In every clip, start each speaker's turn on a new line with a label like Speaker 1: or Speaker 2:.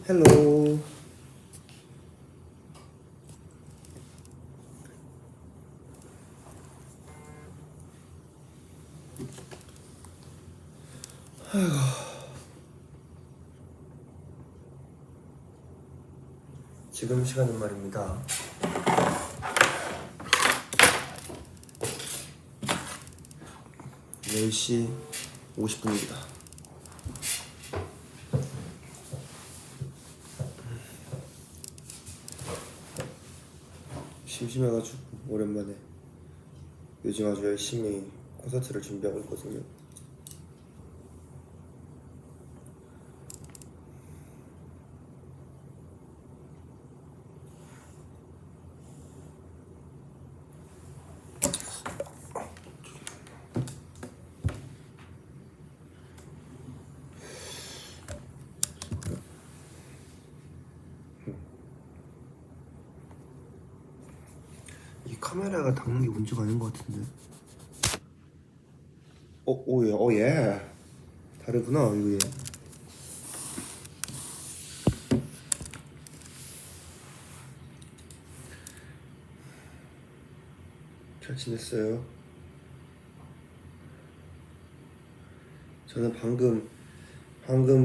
Speaker 1: 헬로. 지금 시간은 말입니다 10시 50분입니다 심심해가지고 오랜만에 요즘 아주 열심히 콘서트를 준비하고 있거든요. 이 카메라가 닦는 게 문제가 아닌 것 같은데. 예. 다르구나 이게. 잘 지냈어요? 저는 방금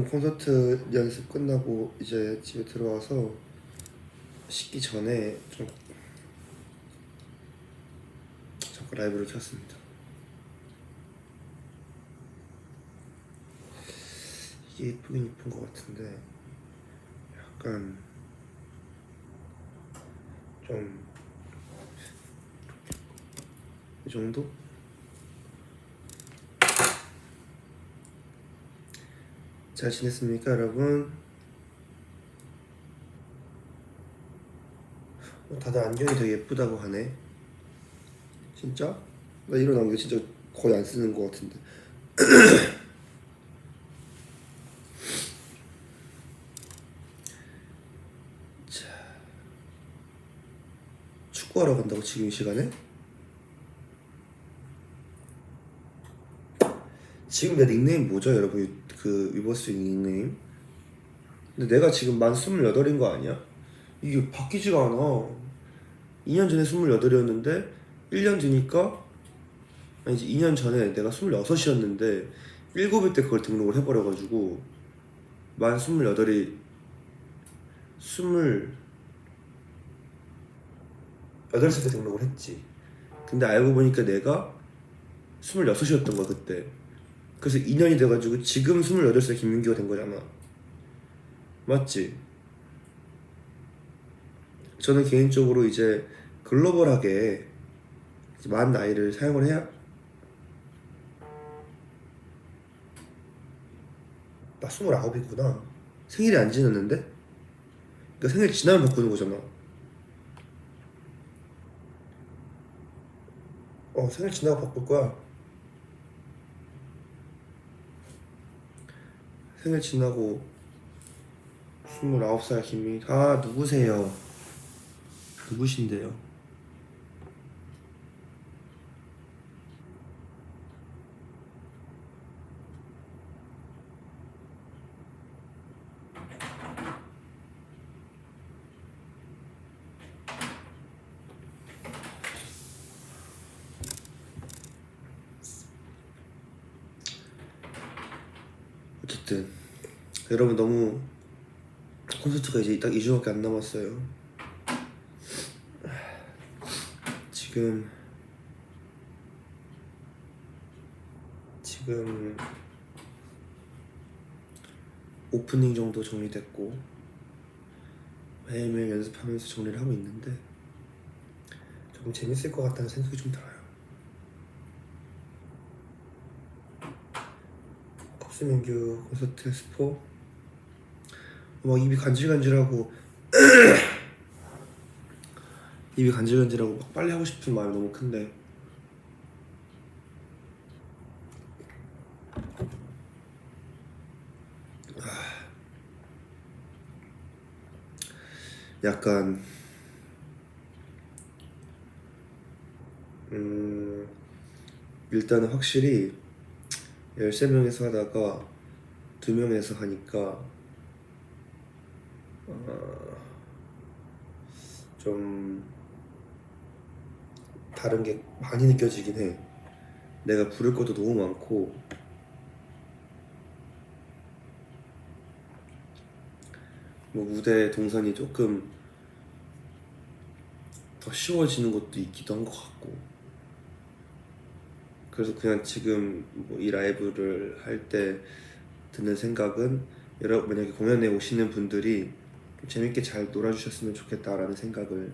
Speaker 1: 콘서트 연습 끝나고 이제 집에 들어와서 씻기 전에 잠깐 라이브를 켰습니다. 이게 예쁘긴 예쁜 것 같은데 약간 좀 이 정도? 잘 지냈습니까 여러분? 다들 안경이 되게 예쁘다고 하네. 진짜? 나 이런 안경 진짜 거의 안 쓰는 것 같은데. 자, 축구하러 간다고 지금 이 시간에? 지금 내 닉네임 뭐죠 여러분? 그 위버스 닉네임? 근데 내가 지금 만 28인 거 아니야? 이게 바뀌지가 않아. 2년 전에 28이었는데 1년 뒤니까 아니지 2년 전에 내가 26이었는데 7일 때 그걸 등록을 해버려가지고 만 28이 28살 때 등록을 했지. 근데 알고 보니까 내가 26이었던 거야 그때. 그래서 2년이 돼가지고 지금 28살 김민규가 된 거잖아. 맞지? 저는 개인적으로 이제 글로벌하게 만 나이를 사용을 해야. 나 29이구나. 생일이 안 지났는데? 그러니까 생일 지나면 바꾸는 거잖아. 생일 지나고 바꿀 거야. 생일 지나고 29살 김민규. 아 누구세요? 누구신데요? 어쨌든 여러분 너무 콘서트가 이제 딱 2주밖에 안 남았어요. 지금 오프닝 정도 정리됐고 매일매일 연습하면서 정리를 하고 있는데 조금 재밌을 것 같다는 생각이 좀 들어요. 컵스민규 콘서트 스포 막 입이 간질간질하고 입이 간질간질하고 막 빨리 하고 싶은 마음이 너무 큰데 약간 일단은 확실히 13명에서 하다가 2명에서 하니까 좀 다른 게 많이 느껴지긴 해. 내가 부를 것도 너무 많고 뭐 무대 동선이 조금 더 쉬워지는 것도 있기도 한 것 같고 그래서 그냥 지금 뭐 이 라이브를 할 때 드는 생각은 만약에 공연에 오시는 분들이 재밌게 잘 놀아주셨으면 좋겠다라는 생각을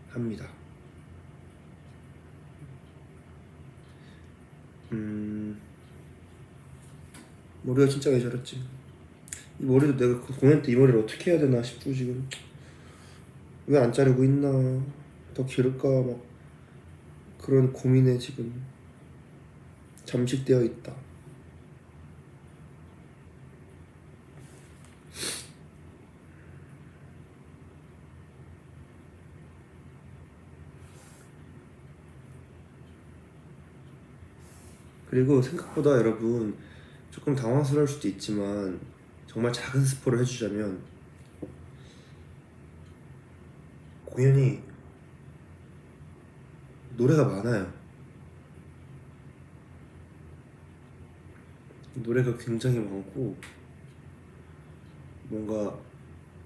Speaker 1: 합니다. 머리가 진짜 왜 저랬지? 이 머리도 내가 그 공연 때 이 머리를 어떻게 해야 되나 싶고 지금 왜 안 자르고 있나 더 기를까 막 그런 고민에 지금 잠식되어 있다. 그리고 생각보다 여러분 조금 당황스러울 수도 있지만 정말 작은 스포를 해주자면 공연이 노래가 많아요. 노래가 굉장히 많고 뭔가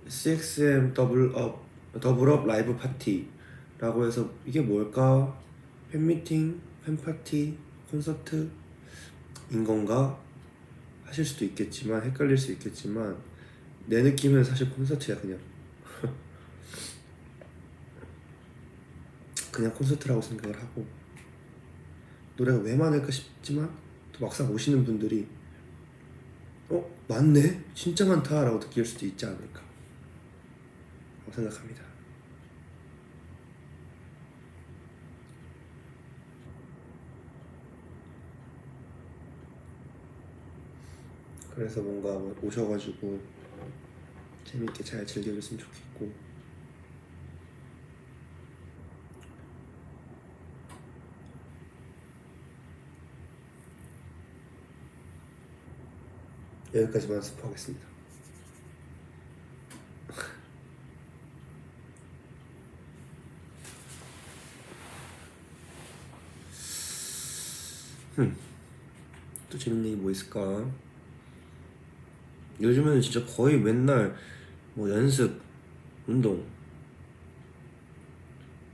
Speaker 1: CXM 더블업 라이브 파티라고 해서 이게 뭘까? 팬미팅, 팬파티, 콘서트인 건가? 하실 수도 있겠지만 헷갈릴 수 있겠지만 내 느낌은 사실 콘서트야. 그냥 콘서트라고 생각을 하고 노래가 왜 많을까 싶지만 또 막상 오시는 분들이 많네? 진짜 많다 라고 느낄 수도 있지 않을까 라고 생각합니다. 그래서 뭔가 오셔가지고 재밌게 잘 즐겨줬으면 좋겠고 여기까지만 스포하겠습니다. 또 재밌는 얘기 뭐 있을까? 요즘에는 진짜 거의 맨날 뭐 연습, 운동,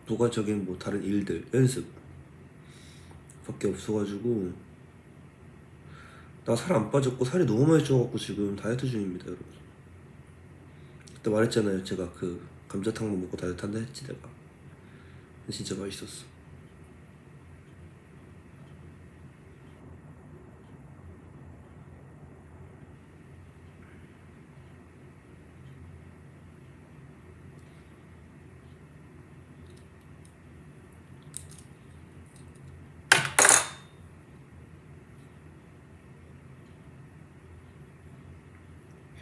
Speaker 1: 부가적인 뭐 다른 일들, 연습 밖에 없어가지고 나 살 안 빠졌고 살이 너무 많이 쪄갖고 지금 다이어트 중입니다 여러분. 그때 말했잖아요 제가 그 감자탕만 먹고 다이어트 한다 했지 내가. 근데 진짜 맛있었어.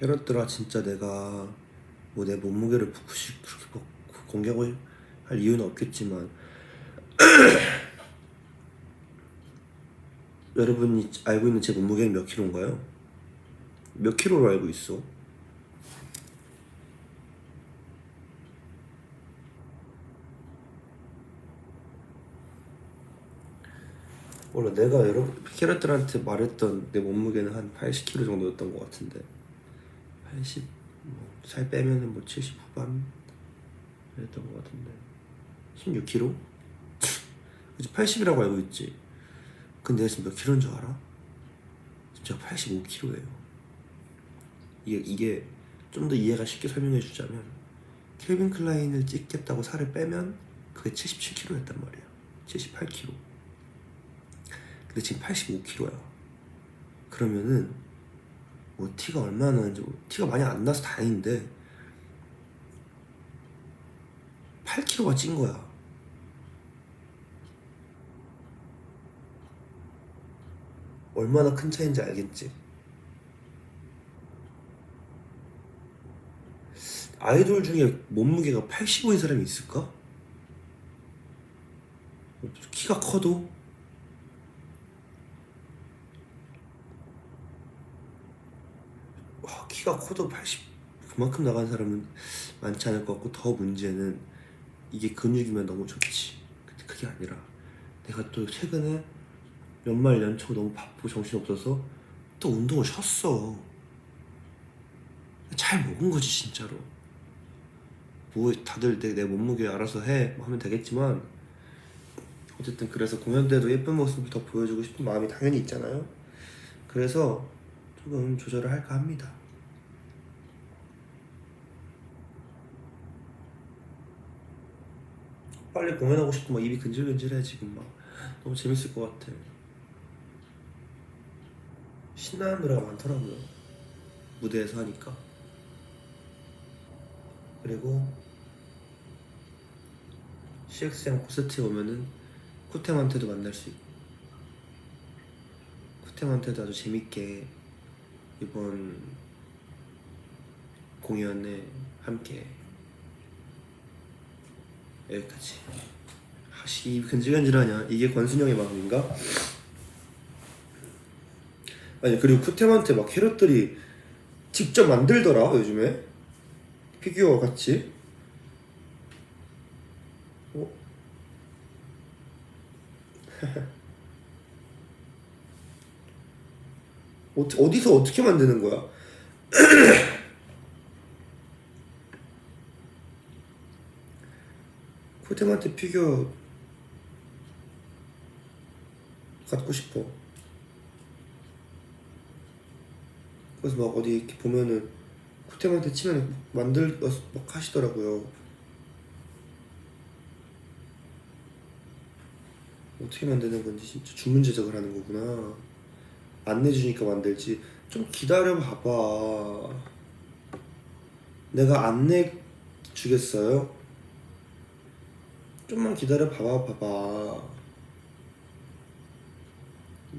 Speaker 1: 헤럿들아 진짜 내가 뭐 내 몸무게를 굳이 그렇게 뭐 공개하고 할 이유는 없겠지만 여러분이 알고 있는 제 몸무게는 몇 킬로인가요? 몇 킬로로 알고 있어? 몰라. 내가 여러분 캐럿들한테 말했던 내 몸무게는 한 80kg 정도였던 것 같은데 80, 살 빼면은 뭐 70 후반 그랬던 것 같은데 16kg? 그치 80이라고 알고 있지. 근데 내가 지금 몇 킬로인 줄 알아? 진짜 85kg예요. 이게 좀 더 이해가 쉽게 설명해 주자면 켈빈 클라인을 찍겠다고 살을 빼면 그게 77kg였단 말이야. 78kg. 근데 지금 85kg야. 그러면은 뭐 티가 얼마나 나는지 티가 많이 안 나서 다행인데 8kg가 찐 거야. 얼마나 큰 차이인지 알겠지? 아이돌 중에 몸무게가 85인 사람이 있을까? 키가 커도? 키가 커도 80 그만큼 나간 사람은 많지 않을 것 같고, 더 문제는 이게 근육이면 너무 좋지. 근데 그게 아니라 내가 또 최근에 연말 연초 너무 바쁘고 정신없어서 또 운동을 쉬었어. 잘 먹은 거지 진짜로. 뭐 다들 내 몸무게 알아서 해 뭐 하면 되겠지만, 어쨌든 그래서 공연 때도 예쁜 모습을 더 보여주고 싶은 마음이 당연히 있잖아요. 그래서 조금 조절을 할까 합니다. 빨리 공연하고 싶고 막 입이 근질근질해 지금. 막 너무 재밌을 것 같아. 신나는 노래가 많더라고요, 무대에서 하니까. 그리고 CXM 콘서트에 오면은 쿠템한테도 만날 수 있고, 쿠템한테도 아주 재밌게 이번 공연에 함께. 여기까지. 이 근질근질하냐, 이게 권순영의 마음인가? 아니, 그리고 쿠템한테 막 캐럿들이 직접 만들더라 요즘에, 피규어 같이. 어? 어디서 어떻게 만드는 거야? 쿠템한테 피규어 갖고 싶어. 그래서 막 어디 이렇게 보면은 쿠템한테 치면 막 하시더라고요. 어떻게 만드는 건지 진짜 주문 제작을 하는 거구나. 안 내주니까 만들지. 좀 기다려 봐봐. 내가 안 내주겠어요? 좀만 기다려 봐봐.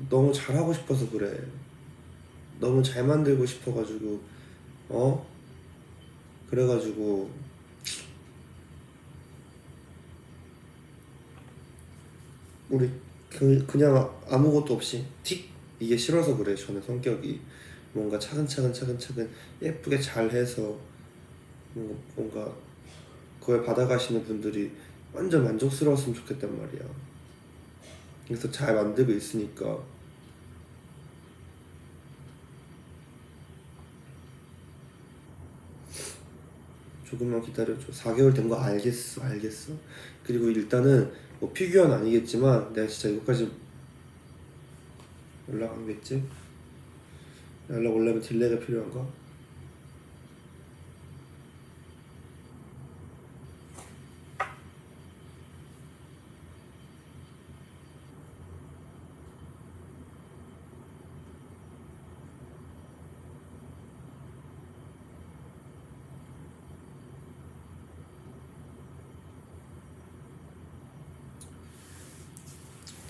Speaker 1: 너무 잘하고 싶어서 그래. 너무 잘 만들고 싶어가지고. 어? 그래가지고 우리 그냥 아무것도 없이 틱 이게 싫어서 그래. 저는 성격이 뭔가 차근차근 예쁘게 잘해서 뭔가 그걸 받아가시는 분들이 완전 만족스러웠으면 좋겠단 말이야. 그래서 잘 만들고 있으니까. 조금만 기다려줘. 4개월 된 거 알겠어. 그리고 일단은 뭐 피규어는 아니겠지만 내가 진짜 이거까지 연락 안 오겠지? 연락 오려면 딜레이가 필요한가?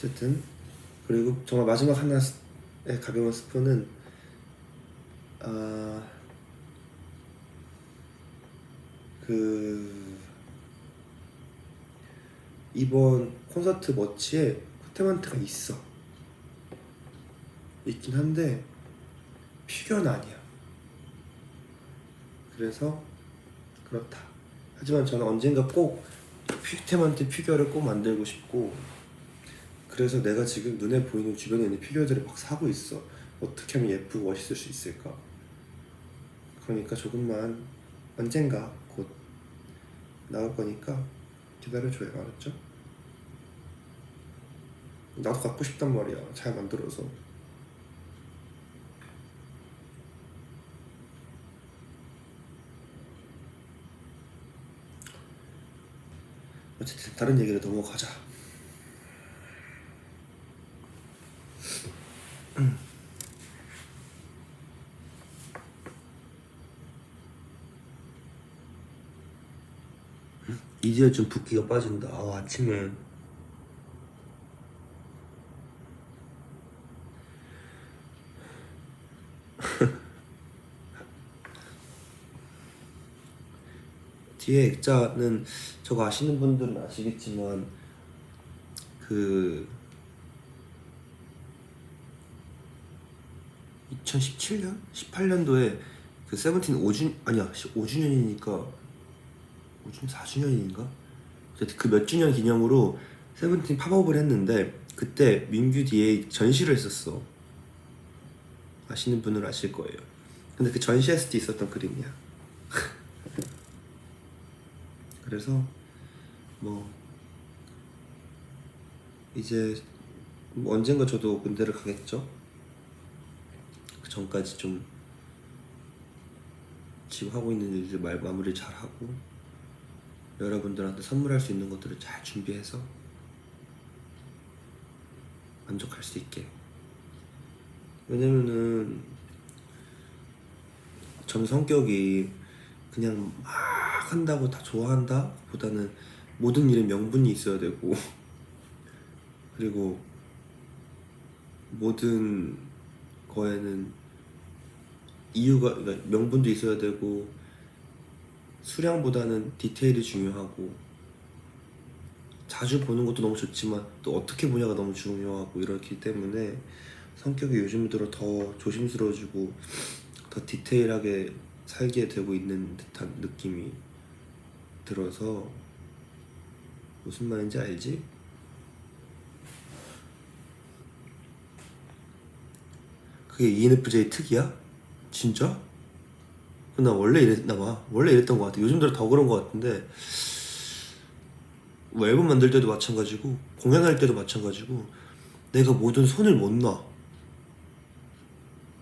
Speaker 1: 어쨌든 그리고 정말 마지막 하나의 가벼운 스푼은 그 이번 콘서트 머치에 쿠테만트가 있긴 한데 피규어는 아니야. 그래서 그렇다. 하지만 저는 언젠가 꼭 쿠테만트 피규어를 꼭 만들고 싶고, 그래서 내가 지금 눈에 보이는 주변에 있는 피규어들을 막 사고 있어. 어떻게 하면 예쁘고 멋있을 수 있을까. 그러니까 조금만, 언젠가 곧 나올 거니까 기다려줘요. 알았죠? 나도 갖고 싶단 말이야, 잘 만들어서. 어쨌든 다른 얘기로 넘어가자. 이제 좀 붓기가 빠진다. 아침에 뒤에 액자는 저거 아시는 분들은 아시겠지만 그 2017년? 18년도에 그 세븐틴 5주년이니까 5주년 4주년인가? 그 몇 주년 기념으로 세븐틴 팝업을 했는데 그때 민규 뒤에 전시를 했었어. 아시는 분은 아실 거예요. 근데 그 전시했을 때 있었던 그림이야. 그래서 뭐 이제 뭐 언젠가 저도 군대를 가겠죠. 그 전까지 좀 지금 하고 있는 일들 마무리 잘 하고 여러분들한테 선물할 수 있는 것들을 잘 준비해서 만족할 수 있게. 왜냐면은 전 성격이 그냥 막 한다고 다 좋아한다 보다는 모든 일에 명분이 있어야 되고 그리고 모든 거에는 이유가, 그러니까 명분도 있어야 되고 수량보다는 디테일이 중요하고 자주 보는 것도 너무 좋지만 또 어떻게 보냐가 너무 중요하고 이렇기 때문에 성격이 요즘 들어 더 조심스러워지고 더 디테일하게 살게 되고 있는 듯한 느낌이 들어서 무슨 말인지 알지? 그게 ENFJ 특이야? 진짜? 나 원래 이랬나 봐. 원래 이랬던 것 같아. 요즘 들어 더 그런 것 같은데 뭐 앨범 만들 때도 마찬가지고 공연할 때도 마찬가지고 내가 뭐든 손을 못 놔.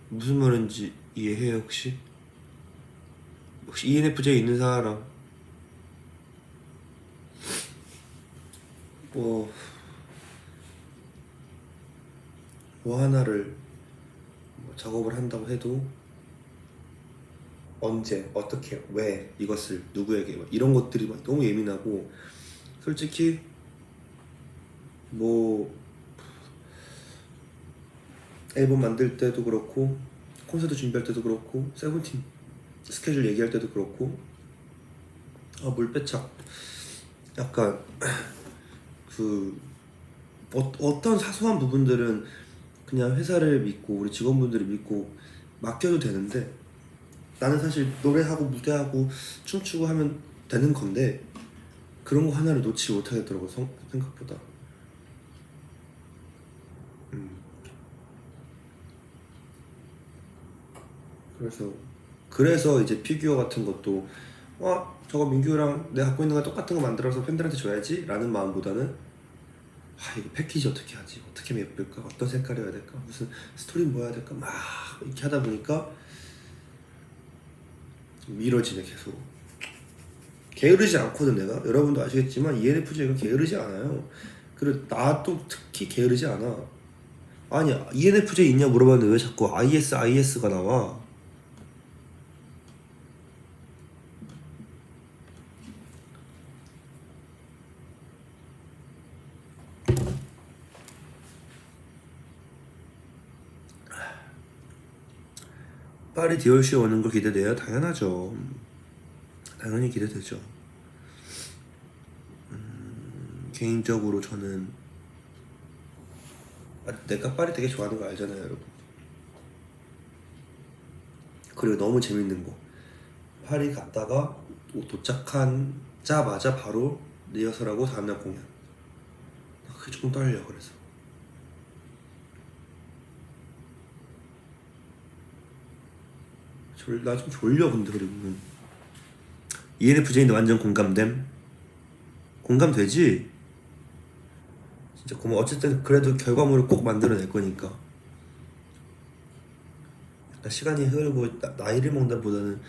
Speaker 1: 무슨 말인지 이해해요 혹시? 혹시 ENFJ 있는 사람 뭐, 뭐 하나를 뭐 작업을 한다고 해도 언제, 어떻게, 왜 이것을 누구에게 막 이런 것들이 막 너무 예민하고 솔직히 뭐 앨범 만들 때도 그렇고 콘서트 준비할 때도 그렇고 세븐틴 스케줄 얘기할 때도 그렇고 물배착 약간 그 어떤 사소한 부분들은 그냥 회사를 믿고 우리 직원분들을 믿고 맡겨도 되는데 나는 사실 노래하고 무대하고 춤추고 하면 되는 건데 그런 거 하나를 놓지 못하겠더라고 생각보다. 그래서 이제 피규어 같은 것도 저거 민규랑 내가 갖고 있는 거 똑같은 거 만들어서 팬들한테 줘야지 라는 마음보다는 이거 패키지 어떻게 하지? 어떻게 하면 예쁠까? 어떤 색깔이어야 될까? 무슨 스토리 뭐 해야 될까? 막 이렇게 하다 보니까 미뤄지네 계속. 게으르지 않거든 내가. 여러분도 아시겠지만 ENFJ가 게으르지 않아요. 그리고 나도 특히 게으르지 않아. 아니 ENFJ 있냐 물어봤는데 왜 자꾸 IS가 나와? 파리 디올쇼 오는 거 기대돼요? 당연하죠. 당연히 기대되죠. 개인적으로 저는 내가 파리 되게 좋아하는 거 알잖아요 여러분. 그리고 너무 재밌는 거 파리 갔다가 도착하자마자 바로 리허설하고 다음날 공연. 그게 조금 떨려. 그래서 나 좀 졸려. 근데 그리고 ENFJ인데 완전 공감됨. 공감되지? 진짜 고마워. 어쨌든 그래도 결과물을 꼭 만들어낼 거니까. 시간이 흐르고 나이를 먹는다보다는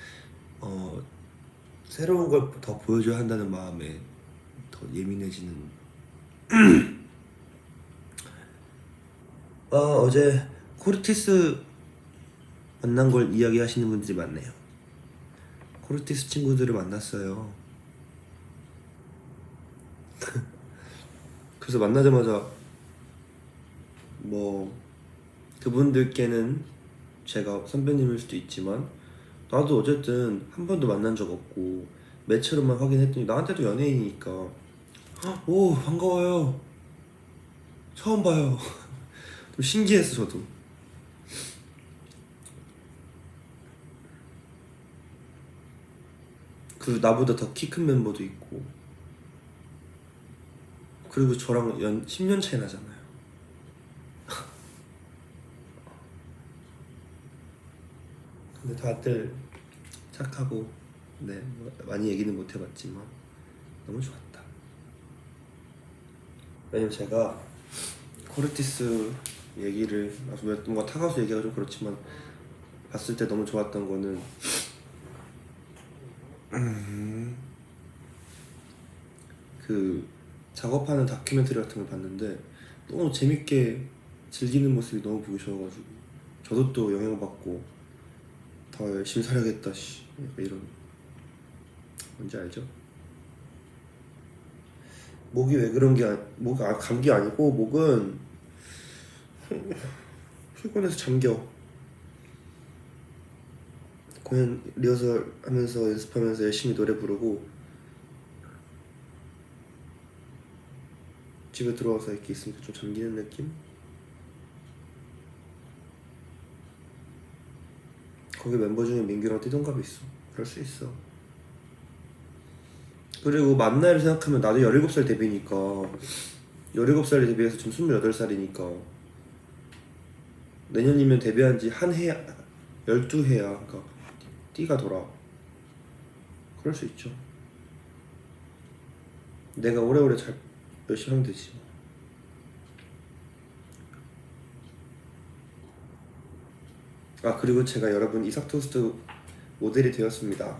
Speaker 1: 새로운 걸 더 보여줘야 한다는 마음에 더 예민해지는. 어제 코르티스 만난 걸 이야기하시는 분들이 많네요. 코르티스 친구들을 만났어요. 그래서 만나자마자 뭐 그분들께는 제가 선배님일 수도 있지만 나도 어쨌든 한 번도 만난 적 없고 매체로만 확인했더니 나한테도 연예인이니까 오 반가워요 처음 봐요 좀 신기했어 저도. 그리고 나보다 더 키 큰 멤버도 있고 그리고 저랑 10년 차이 나잖아요. 근데 다들 착하고 네 많이 얘기는 못 해봤지만 너무 좋았다. 왜냐면 제가 코르티스 얘기를 뭔가 타가수 얘기가 좀 그렇지만 봤을 때 너무 좋았던 거는 그 작업하는 다큐멘터리 같은 걸 봤는데 너무 재밌게 즐기는 모습이 너무 보기 좋아가지고 저도 또 영향받고 더 열심히 살아야겠다 씨 약간 이런 뭔지 알죠? 목이 왜 그런 게 감기 아니고 목은 피곤해서 잠겨. 공연 리허설 하면서 연습하면서 열심히 노래 부르고 집에 들어와서 이렇게 있으니까 좀 잠기는 느낌? 거기 멤버 중에 민규랑 띠동갑이 있어. 그럴 수 있어. 그리고 만 나이를 생각하면 나도 17살 데뷔니까 17살에 데뷔해서 지금 28살이니까 내년이면 데뷔한 지 한 해, 12해야. 그러니까 띠가 돌아. 그럴 수 있죠. 내가 오래오래 잘 열심히 하면 되지. 아 그리고 제가 여러분 이삭토스트 모델이 되었습니다.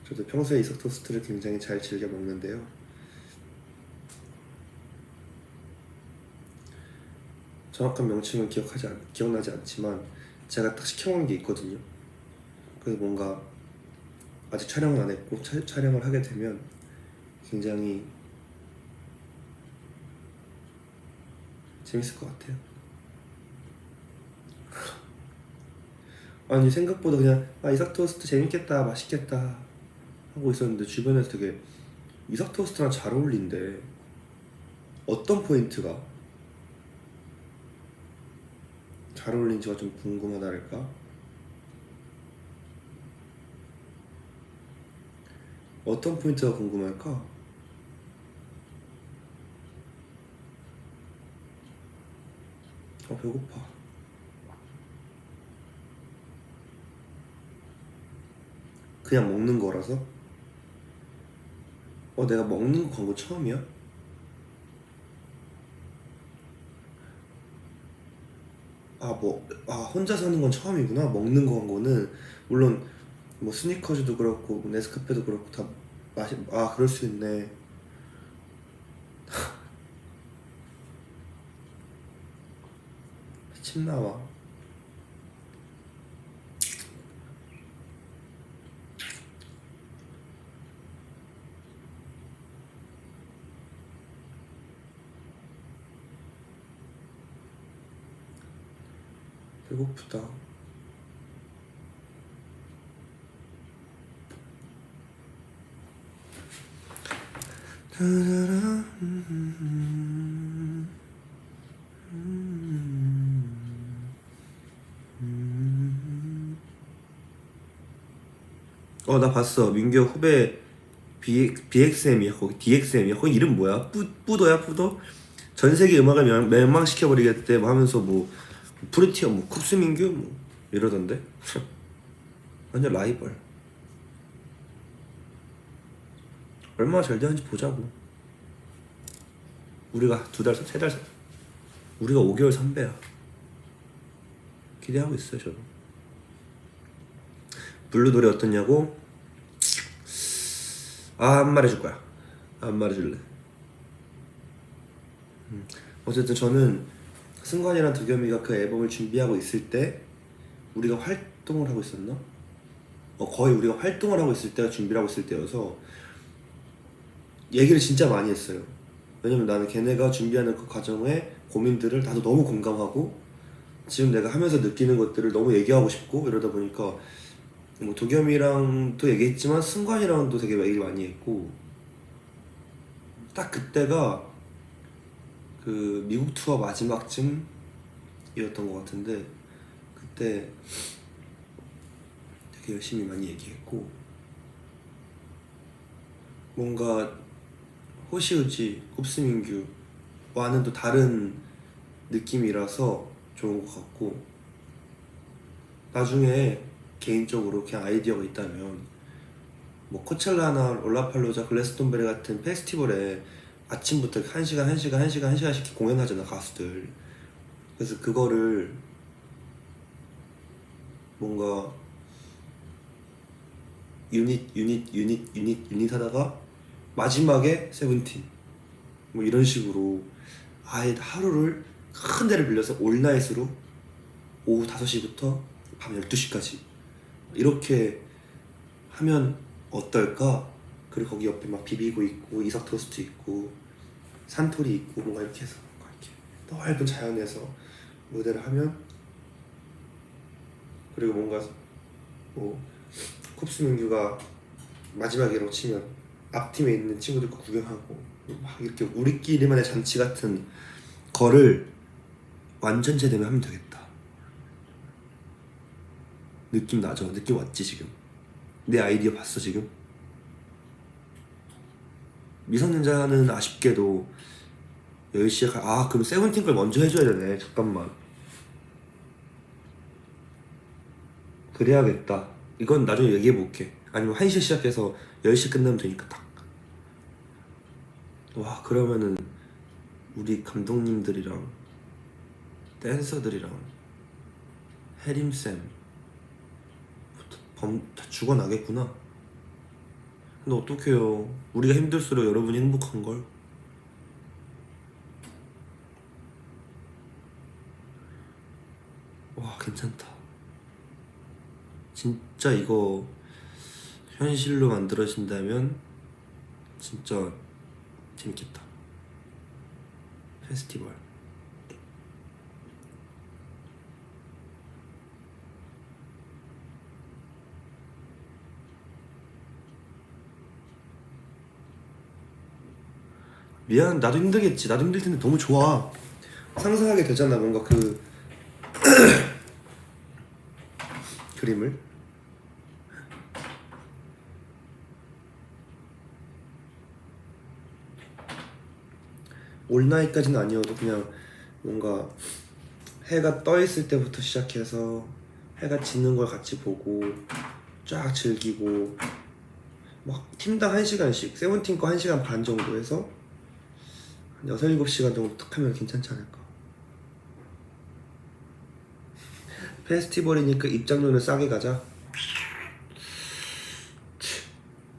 Speaker 1: 저도 평소에 이삭토스트를 굉장히 잘 즐겨 먹는데요. 정확한 명칭은 기억나지 않지만 제가 딱 시켜먹는 게 있거든요. 그래서 뭔가 아직 촬영은 안 했고 촬영을 하게 되면 굉장히 재밌을 것 같아요. 아니 생각보다 그냥 이삭토스트 재밌겠다 맛있겠다 하고 있었는데 주변에서 되게 이삭토스트랑 잘 어울린대. 어떤 포인트가 잘 어울린지가 좀 궁금하달까? 어떤 포인트가 궁금할까? 배고파. 그냥 먹는 거라서? 내가 먹는 거 광고 처음이야? 혼자 사는 건 처음이구나. 먹는 거 광고는 물론 뭐 스니커즈도 그렇고 뭐 네스카페도 그렇고 다 그럴 수 있네. 침 나와. 배고프다. 나 봤어. 민규 후배 BXM이야. 거기 DXM이야. 거기 이름 뭐야? 뿌도야 뿌도? 전 세계 음악을 멸망시켜버리겠대 뭐 하면서 뭐 프리티어 뭐 쿱스 민규 뭐 이러던데. 완전 라이벌. 얼마나 잘 되는지 보자고. 우리가 2달, 3달, 우리가 5개월 선배야. 기대하고 있어요 저도. 블루 노래 어떻냐고? 안 말해줄 거야. 안 말해줄래. 어쨌든 저는 승관이랑 득겸이가 그 앨범을 준비하고 있을 때 우리가 활동을 하고 있었나? 거의 우리가 활동을 하고 있을 때가 준비를 하고 있을 때여서 얘기를 진짜 많이 했어요. 왜냐면 나는 걔네가 준비하는 그 과정에 고민들을 나도 너무 공감하고 지금 내가 하면서 느끼는 것들을 너무 얘기하고 싶고 이러다 보니까 뭐 도겸이랑도 얘기했지만 승관이랑도 되게 얘기 많이 했고 딱 그때가 그 미국 투어 마지막쯤이었던 것 같은데 그때 되게 열심히 많이 얘기했고 뭔가 호시우지, kup스민규와는 또 다른 느낌이라서 좋은 것 같고 나중에 개인적으로 그냥 아이디어가 있다면 뭐 코첼라나 올라팔로자, 글래스톤베리 같은 페스티벌에 아침부터 1시간씩 공연하잖아 가수들. 그래서 그거를 뭔가 유닛 하다가 마지막에 세븐틴 뭐 이런 식으로 아예 하루를 큰 데를 빌려서 올나잇으로 오후 5시부터 밤 12시까지 이렇게 하면 어떨까? 그리고 거기 옆에 막 비비고 있고 이삭 토스트 있고 산토리 있고 뭔가 이렇게 해서 뭔가 이렇게 넓은 자연에서 무대를 하면 그리고 뭔가 뭐 쿱스민규가 마지막이라고 치면 앞팀에 있는 친구들과 구경하고 막 이렇게 우리끼리만의 잔치 같은 거를 완전 제대로 하면 되겠다. 느낌 나죠? 느낌 왔지 지금? 내 아이디어 봤어 지금? 미성년자는 아쉽게도 10시에 그럼 세븐틴 걸 먼저 해줘야 되네. 잠깐만 그래야겠다. 이건 나중에 얘기해볼게. 아니면 1시에 시작해서 10시 끝나면 되니까 딱. 와 그러면은 우리 감독님들이랑 댄서들이랑 혜림쌤 다 죽어나겠구나. 근데 어떡해요. 우리가 힘들수록 여러분이 행복한걸. 와 괜찮다. 진짜 이거 현실로 만들어진다면 진짜 재밌겠다. 페스티벌. 미안 나도 힘들겠지. 나도 힘들 텐데 너무 좋아. 상상하게 되잖아 뭔가 그 그림을. 올나잇까지는 아니어도 그냥 뭔가 해가 떠 있을 때부터 시작해서 해가 지는 걸 같이 보고 쫙 즐기고 막 팀당 1시간씩 세븐틴 거 1시간 반 정도 해서 한 6, 7시간 정도 딱 하면 괜찮지 않을까. 페스티벌이니까 입장료는 싸게 가자.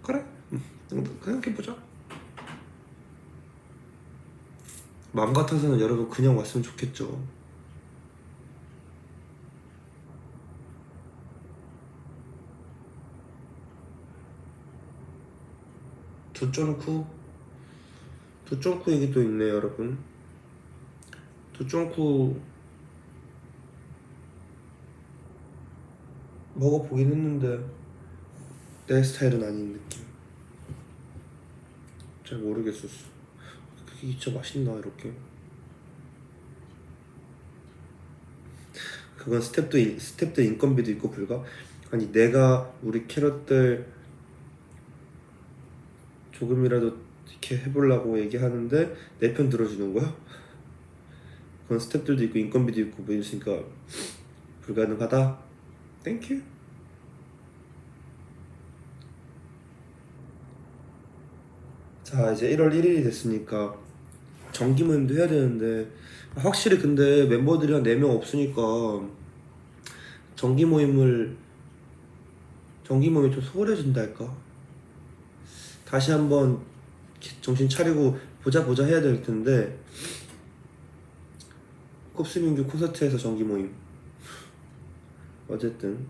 Speaker 1: 그래 생각해보자. 마음 같아서는 여러분 그냥 왔으면 좋겠죠. 두쫑쿠 얘기도 있네 여러분. 두쫑쿠 먹어보긴 했는데 내 스타일은 아닌 느낌. 잘 모르겠었어. 그게 진짜 맛있나 이렇게. 그건 스텝도 인건비도 있고 불가. 아니 내가 우리 캐럿들 조금이라도 이렇게 해보려고 얘기하는데 내 편 들어주는 거야? 그건 스텝들도 있고 인건비도 있고 뭐 이러니까 불가능하다. 땡큐. 자 이제 1월 1일이 됐으니까 정기 모임도 해야 되는데 확실히 근데 멤버들이 한 4명 없으니까 정기 모임이 좀 소홀해진달까? 다시 한번 정신 차리고 보자 해야 될 텐데 kup스민규 콘서트에서 정기 모임. 어쨌든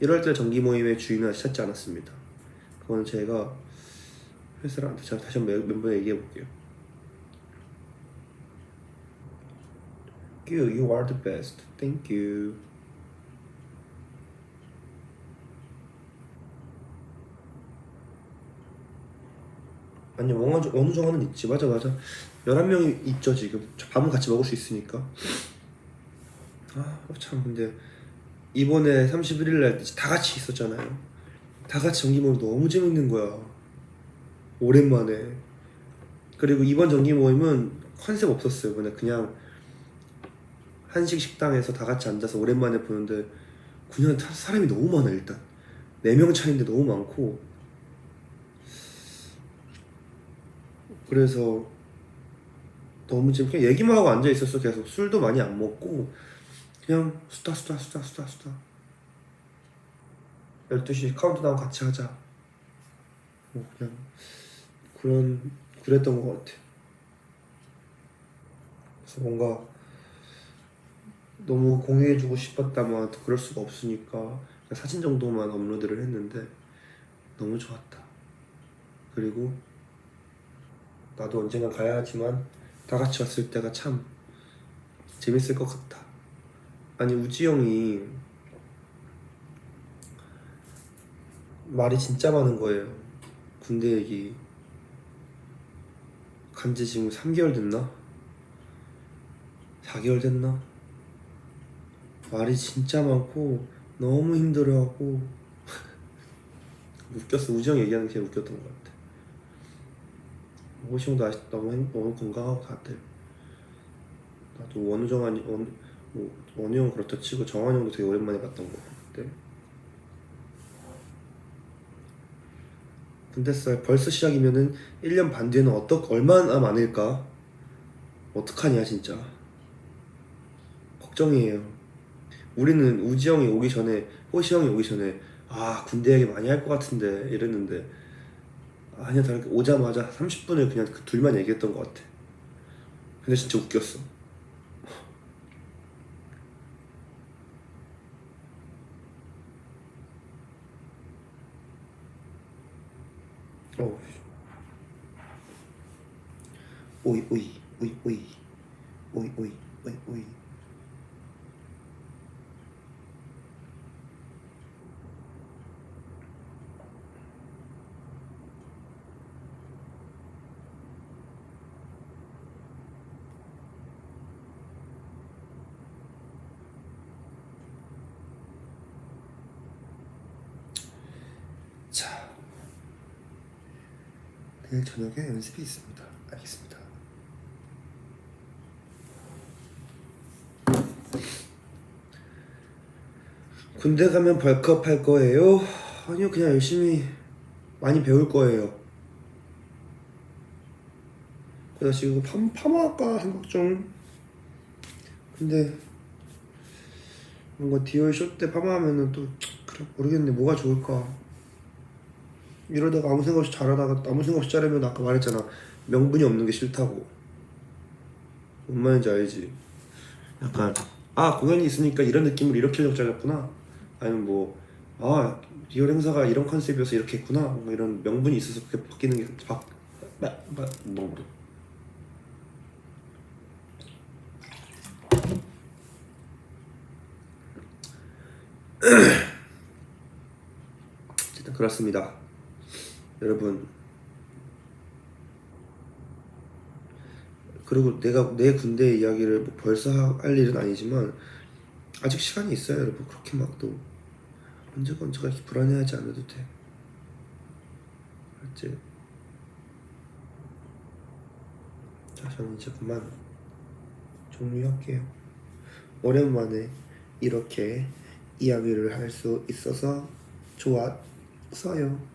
Speaker 1: 1월달 정기 모임의 주인은 아직 찾지 않았습니다. 그건 제가 회사랑 제가 다시 한번 멤버에 얘기해 볼게요. You are the best. Thank you. 아니 어느 정도는 있지. 맞아. 11명이 있죠 지금. 밥은 같이 먹을 수 있으니까. 참 근데 이번에 31일 날 다 같이 있었잖아요. 다 같이 정기 모임 너무 재밌는 거야. 오랜만에. 그리고 이번 정기 모임은 컨셉 없었어요. 그냥 한식 식당에서 다 같이 앉아서 오랜만에 보는데 그냥 사람이 너무 많아. 일단 4명 차인데 너무 많고, 그래서 너무 지금 그냥 얘기만 하고 앉아 있었어. 계속 술도 많이 안 먹고 그냥 수다 12시 카운트다운 같이 하자. 그냥 그랬던 것 같아. 그래서 뭔가 너무 공유해주고 싶었다만 그럴 수가 없으니까 그냥 사진 정도만 업로드를 했는데 너무 좋았다. 그리고 나도 언젠가 가야 하지만 다 같이 왔을 때가 참 재밌을 것 같다. 아니 우지 형이 말이 진짜 많은 거예요. 군대 얘기 간지 지금 3개월 됐나? 4개월 됐나? 말이 진짜 많고 너무 힘들어하고 웃겼어. 우지 형 얘기하는 게 제일 웃겼던 것 같아. 호시 형도 너무 건강하고 다들. 나도 원우 형 그렇다 치고 정환 형도 되게 오랜만에 봤던 것 같아. 군대살 벌써 시작이면은 1년 반 뒤에는 얼마나 많을까? 어떡하냐 진짜. 걱정이에요. 우리는 우지 형이 오기 전에, 호시 형이 오기 전에 군대 얘기 많이 할 것 같은데 이랬는데 아니야, 다르게 오자마자 30분을 그냥 그 둘만 얘기했던 것 같아. 근데 진짜 웃겼어. 어, 오이 오이 오이 오이 오이 오이 오이 오이. 자, 내일 저녁에 연습이 있습니다. 알겠습니다. 군대 가면 벌크업 할 거예요? 아니요, 그냥 열심히 많이 배울 거예요. 그래서 지금 파마할까 생각 중. 근데 뭔가 디올 쇼 때 파마하면은 또 그래 모르겠네. 뭐가 좋을까? 이러다가 아무 생각 없이 자라다가 아무 생각 없이 자르면 아까 말했잖아. 명분이 없는 게 싫다고. 뭔 말인지 알지? 약간 공연이 있으니까 이런 느낌으로 이렇게 하려고 잘랐구나. 아니면 리얼 행사가 이런 컨셉이어서 이렇게 했구나. 뭔가 이런 명분이 있어서 그렇게 바뀌는 게 너무. 어쨌든 그렇습니다. 여러분, 그리고 내가 내 군대 이야기를 뭐 벌써 할 일은 아니지만 아직 시간이 있어요. 여러분, 그렇게 막 또 언제가 이렇게 불안해하지 않아도 돼. 알지? 자, 저는 이제 그만 종료할게요. 오랜만에 이렇게 이야기를 할 수 있어서 좋았어요.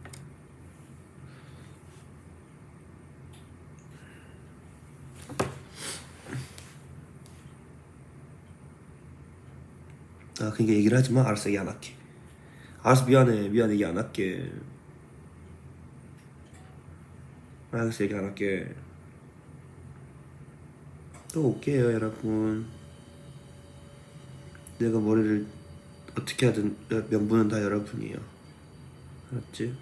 Speaker 1: 그러니까 얘기를 하지마. 알았어, 얘기 안 할게. 알았어, 미안해 얘기 안 할게. 알았어, 얘기 안 할게. 또 올게요, 여러분. 내가 머리를 어떻게 하든 명분은 다 여러분이에요. 알았지?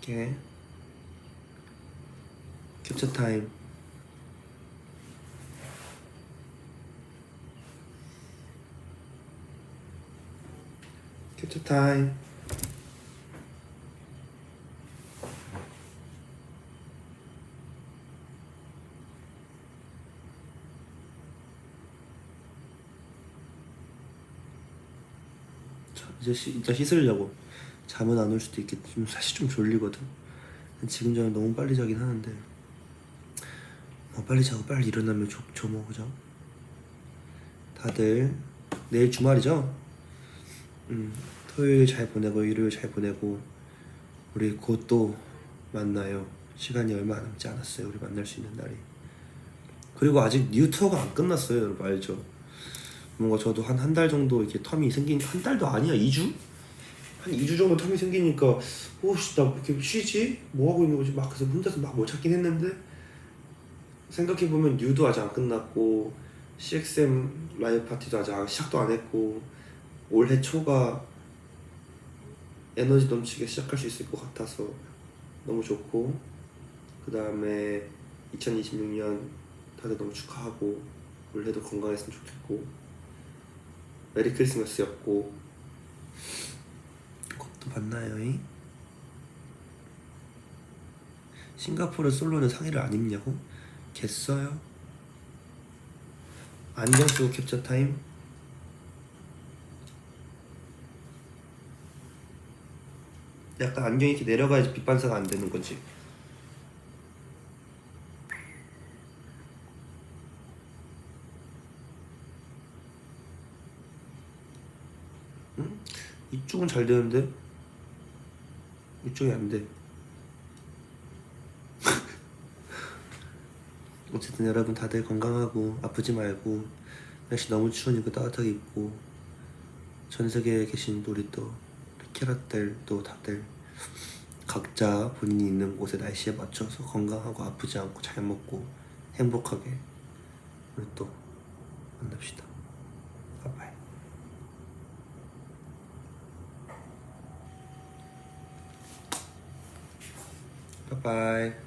Speaker 1: 오케이. 캡처 타임. 캡처 타임. 자, 이제 씻으려고. 잠은 안 올 수도 있겠지. 사실 좀 졸리거든. 지금 전에 너무 빨리 자긴 하는데 빨리 자고 빨리 일어나면 좋죠 뭐. 그죠? 다들 내일 주말이죠? 토요일 잘 보내고 일요일 잘 보내고 우리 곧 또 만나요. 시간이 얼마 남지 않았어요. 우리 만날 수 있는 날이. 그리고 아직 뉴 투어가 안 끝났어요. 여러분 알죠? 뭔가 저도 한 달 정도 이렇게 텀이 생긴, 한 달도 아니야, 2주? 한 2주 정도 텀이 생기니까 오씨 나 왜 이렇게 쉬지? 뭐 하고 있는 거지? 막 그래서 혼자서 막 못 찾긴 했는데 생각해보면 뉴도 아직 안 끝났고 CXM 라이브 파티도 아직 시작도 안 했고 올해 초가 에너지 넘치게 시작할 수 있을 것 같아서 너무 좋고, 그 다음에 2026년 다들 너무 축하하고 올해도 건강했으면 좋겠고 메리 크리스마스였고 곧 또 만나요. 싱가포르 솔로는 상의를 안 입냐고? 겠어요? 안경 쓰고 캡처 타임? 약간 안경이 이렇게 내려가야지 빛 반사가 안 되는 거지. 응? 이쪽은 잘 되는데 이쪽이 안 돼. 어쨌든 여러분 다들 건강하고 아프지 말고 날씨 너무 추우니까 따뜻하게 입고 전 세계에 계신 우리 또 캐럿들도 다들 각자 본인이 있는 곳의 날씨에 맞춰서 건강하고 아프지 않고 잘 먹고 행복하게 우리 또 만납시다. 바이바이. 바이바이.